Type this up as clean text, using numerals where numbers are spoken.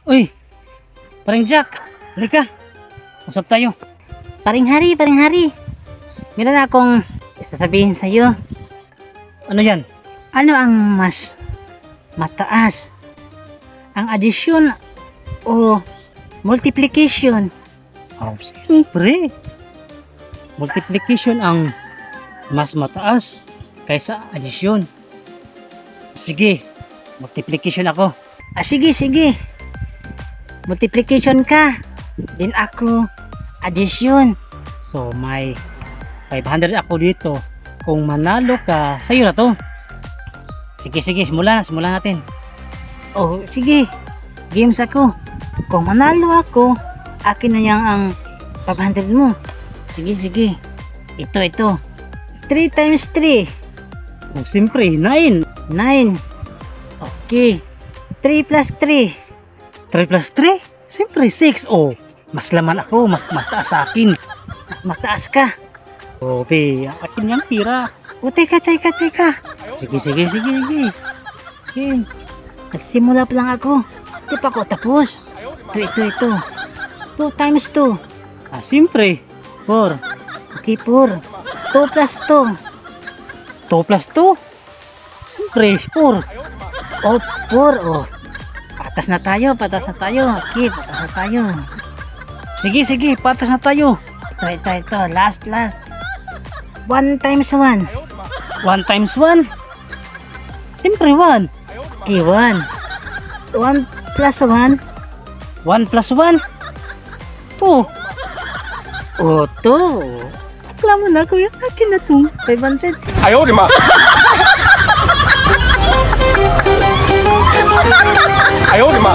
Uy, paring Jack, halika. Usap tayo. Paring Hari. Meron akong sasabihin sa'yo. Ano yan? Ano ang mas mataas? Ang addition o multiplication? Oh, siyempre. Multiplication ang mas mataas kaysa addition. Sige, multiplication ako. Sige. Multiplication ka. Din ako addition. So may 500 ako dito. Kung manalo ka, sa'yo na to. Sige, simulan natin. Oh, sige. Games ako. Kung manalo ako, akin na yang ang 500 mo. Sige. Ito. 3 times 3. Oh, siyempre, 9. 9. Okay. 3 plus 3. 3 plus 3? Siyempre, 6. Oh, mas laman ako. Mas taas sa akin. Mas mataas ka. Oh, akin yung tira. O, teka. Sige. Okay. Nagsimula pa lang ako. Di pa ako tapos. Ito. 2 times 2. Siyempre, 4. Okay, 4. 2 plus 2. 2 plus 2? Siyempre, 4. Oh, 4. Oh. Patas na tayo. Okay, patas na tayo. Sige, patas na tayo. Ito. Last. 1 times 1. 1 times 1? Siyempre, 1. Okay, 1. 1 plus 1. 1 plus 1? 2. Oh, 2. Alam mo na, kuya. Akin na itong 500. Ayaw, di ma. Ayaw, di ma.